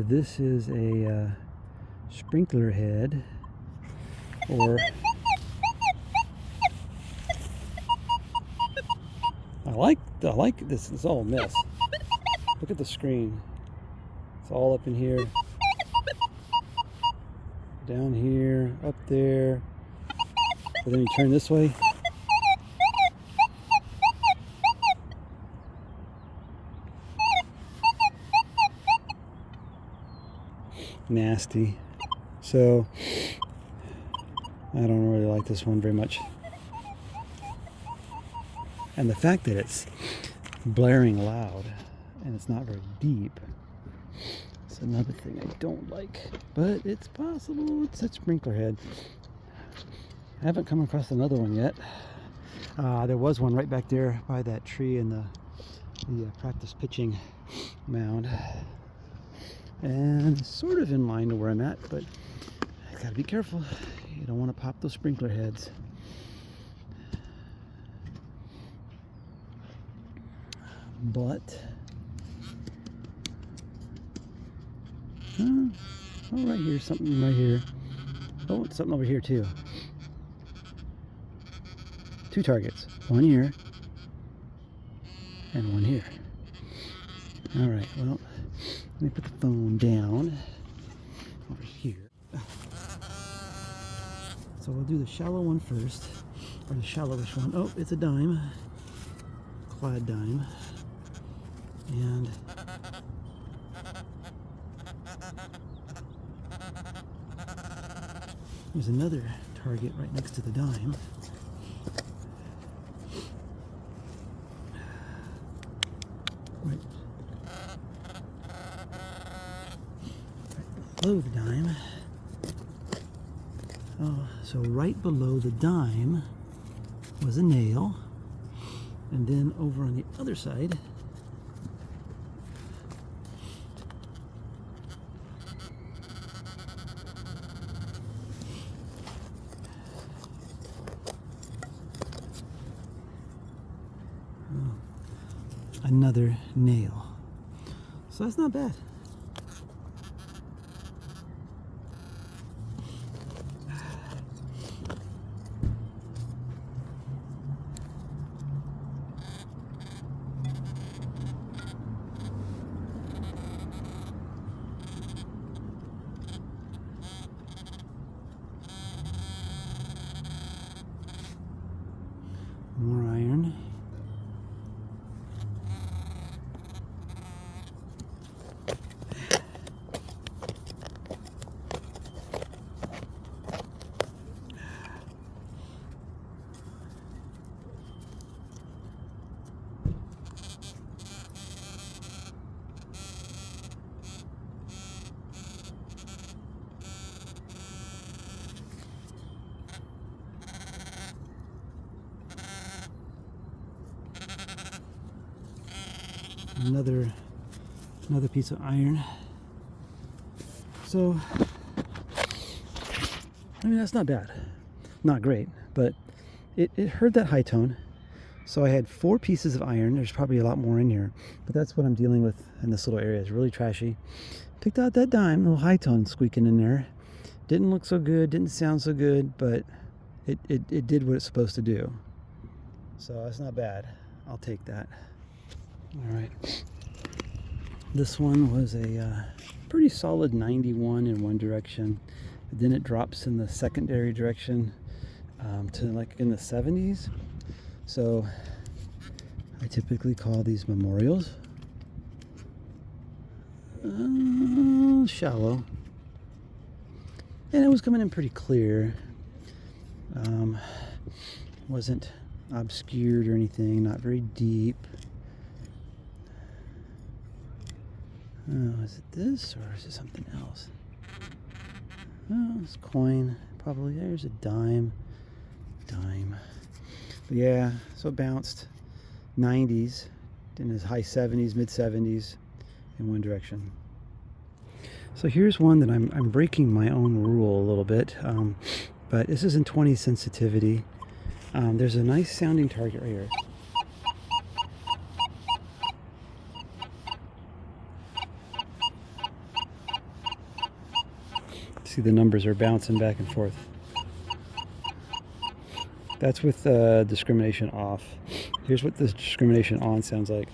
whether this is a sprinkler head or I like this. It's all a mess. Look at the screen. It's all up in here, down here, up there. But then you turn this way. Nasty. So I don't really like this one very much. And the fact that it's blaring loud and it's not very deep, it's another thing I don't like. But it's possible it's a sprinkler head. I haven't come across another one yet. There was one right back there by that tree in the practice pitching mound. And sort of in line to where I'm at, but I gotta be careful. You don't want to pop those sprinkler heads. But oh, right here, something right here. Oh, something over here too. Two targets, one here and one here. All right, well, let me put the phone down over here. So we'll do the shallow one first, or the shallowish one. Oh, it's a dime, clad dime. And there's another target right next to the dime. Right below the dime. Oh, so right below the dime was a nail. And then over on the other side, another nail. So that's not bad. More iron. Another piece of iron. So I mean, that's not bad, not great, but it heard that high tone. So I had 4 pieces of iron. There's probably a lot more in here, but that's what I'm dealing with in this little area. It's really trashy. Picked out that dime, little high tone squeaking in there. Didn't look so good, didn't sound so good, but it did what it's supposed to do. So that's not bad. I'll take that. All right. This one was a pretty solid 91 in one direction. Then it drops in the secondary direction to like in the 70s. So I typically call these memorials. Shallow. And it was coming in pretty clear. Wasn't obscured or anything, not very deep. Oh, is it this or is it something else? Oh, it's coin, probably. There's a dime. But yeah, so it bounced 90s, then his high 70s, mid 70s in one direction. So here's one that I'm breaking my own rule a little bit, but this is in 20 sensitivity. There's a nice sounding target right here. See, the numbers are bouncing back and forth. That's with discrimination off. Here's what this discrimination on sounds like.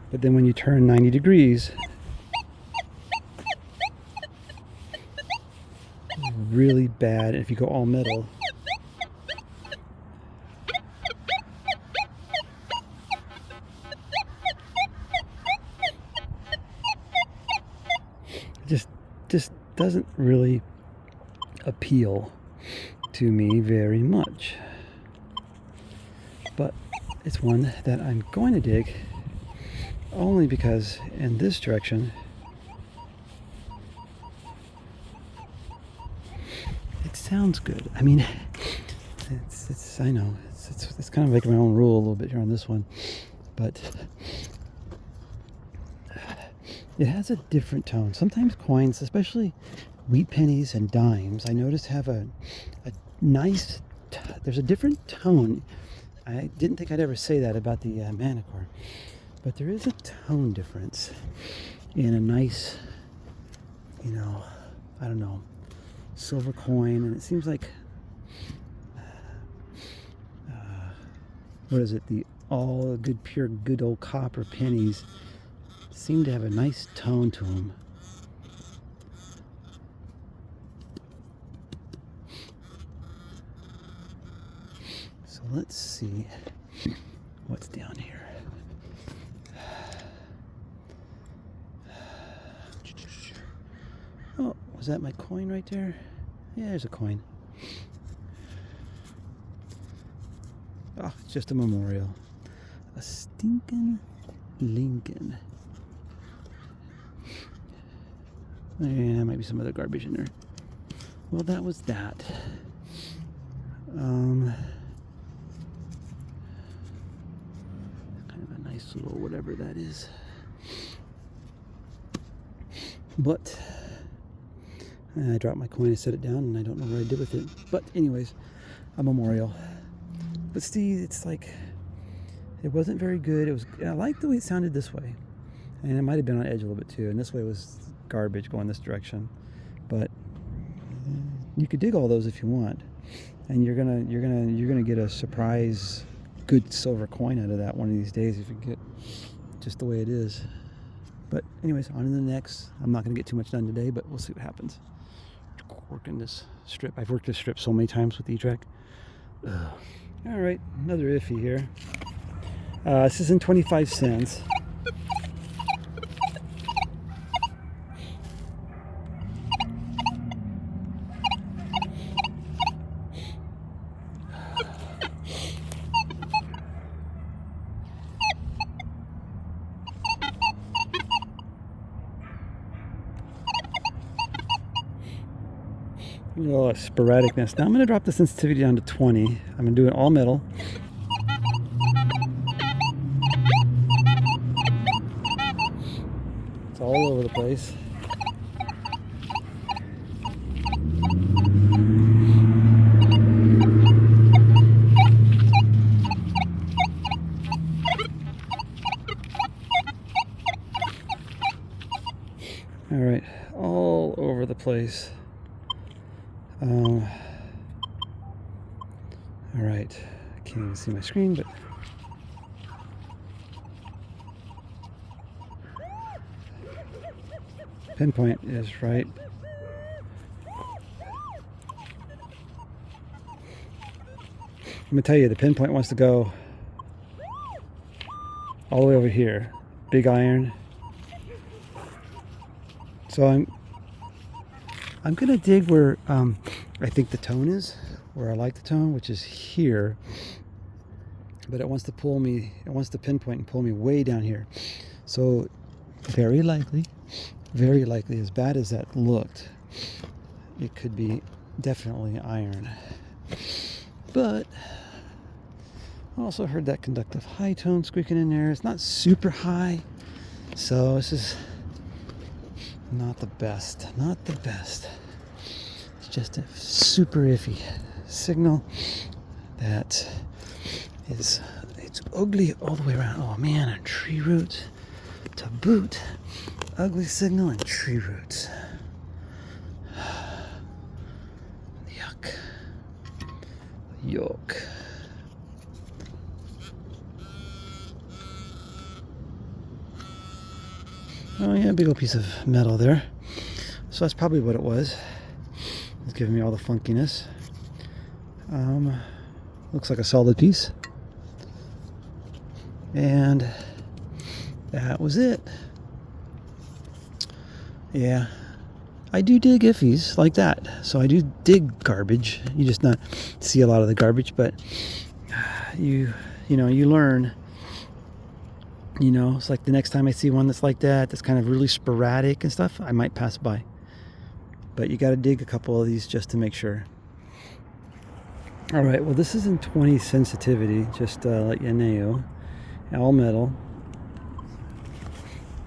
But then when you turn 90 degrees, really bad. If you go all metal, it just doesn't really appeal to me very much. But it's one that I'm going to dig, only because in this direction it sounds good. I mean, it's I know it's kind of like my own rule a little bit here on this one, but it has a different tone. Sometimes coins, especially wheat pennies and dimes, I noticed have a nice there's a different tone. I didn't think I'd ever say that about the Manticore, but there is a tone difference in a nice, you know, I don't know, silver coin. And it seems like what is it, the all good pure good old copper pennies seem to have a nice tone to them. So let's see what's down here. Oh, was that my coin right there? Yeah, there's a coin. Oh, it's just a memorial. A stinking Lincoln. Yeah, there might be some other garbage in there. Well, that was that. Kind of a nice little whatever that is. But I dropped my coin, I set it down, and I don't know what I did with it. But anyways, a memorial. But see, it's like, it wasn't very good. It was, I liked the way it sounded this way. And it might have been on edge a little bit too. And this way was garbage going this direction. But you could dig all those if you want. And you're gonna get a surprise good silver coin out of that one of these days if you get just the way it is. But anyways, on to the next. I'm not gonna get too much done today, but we'll see what happens. Working this strip. I've worked this strip so many times with E-trac. All right, another iffy here. This is in 25 cents. A little sporadicness. Now I'm going to drop the sensitivity down to 20. I'm going to do it all metal. It's all over the place. All right, all over the place. All right, I can't even see my screen, but pinpoint is right. I'm gonna tell you, the pinpoint wants to go all the way over here, big iron. So I'm gonna dig where I think the tone is, where I like the tone, which is here. But it wants to pull me, it wants to pinpoint and pull me way down here. So very likely, as bad as that looked, it could be definitely iron. But I also heard that conductive high tone squeaking in there. It's not super high, so this is not the best. It's just a super iffy signal that is a It's ugly all the way around. Oh man, and tree roots to boot. Ugly signal and tree roots. Yuck. Yuck. Oh yeah, big old piece of metal there. So that's probably what it was. It's giving me all the funkiness. Looks like a solid piece. And that was it. Yeah, I do dig iffies like that. So I do dig garbage. You just not see a lot of the garbage, but you learn. It's like the next time I see one that's like that's kind of really sporadic and stuff, I might pass by. But you got to dig a couple of these just to make sure. All right, well, this is in 20 sensitivity, just let you know. All metal.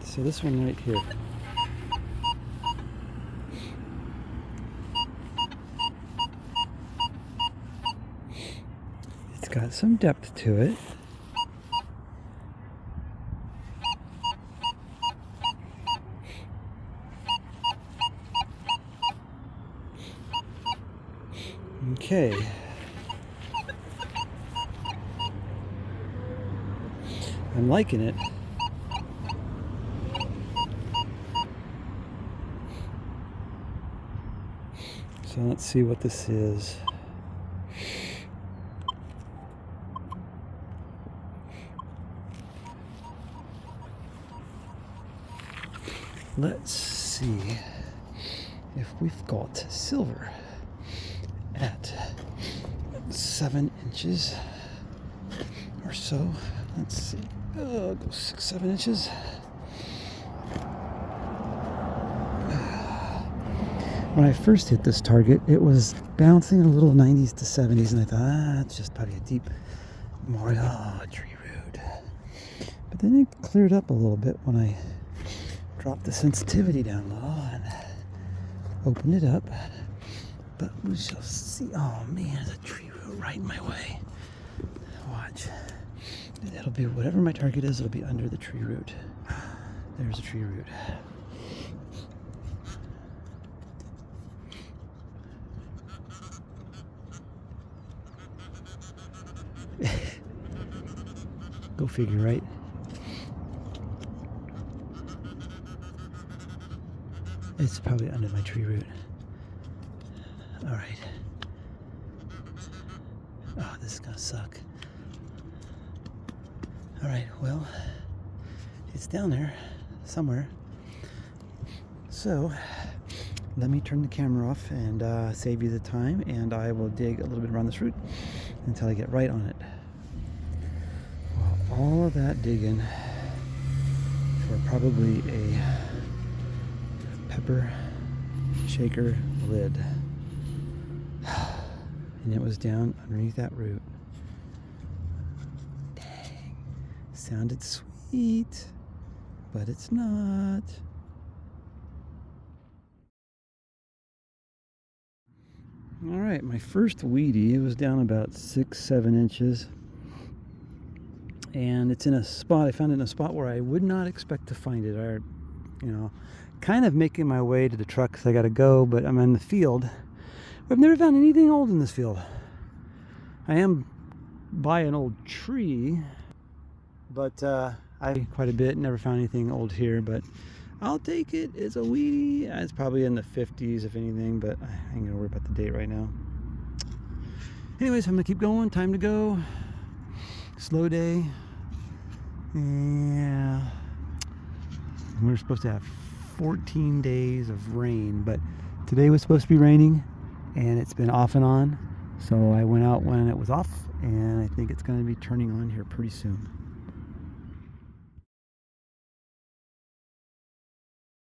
So this one right here. It's got some depth to it. Okay. I'm liking it. So let's see what this is. Let's see if we've got silver at 7 inches or so. Let's see. Go 6, 7 inches. When I first hit this target, it was bouncing a little 90s to 70s, and I thought, that's just probably a deep memorial tree root. But then it cleared up a little bit when I dropped the sensitivity down low and opened it up. But we shall see. Oh man, there's a tree root right in my way. Watch. It'll be whatever my target is, it'll be under the tree root. There's a tree root. Go figure, right? It's probably under my tree root. All right. Oh, this is gonna suck. All right, well, it's down there somewhere. So let me turn the camera off and save you the time, and I will dig a little bit around this root until I get right on it. Well, all of that digging for probably a pepper shaker lid. And it was down underneath that root. Dang. Sounded sweet, but it's not. All right, my first weedy, it was down about 6, 7 inches. And it's in a spot, I found it in a spot where I would not expect to find it. I, kind of making my way to the truck because I got to go, but I'm in the field. I've never found anything old in this field. I am by an old tree, but I quite a bit, never found anything old here, but I'll take it. It's a weedy. It's probably in the 50s if anything, but I ain't gonna worry about the date right now. Anyways, I'm gonna keep going. Time to go. Slow day. Yeah. We're supposed to have 14 days of rain, but today was supposed to be raining and it's been off and on. So I went out when it was off, and I think it's going to be turning on here pretty soon.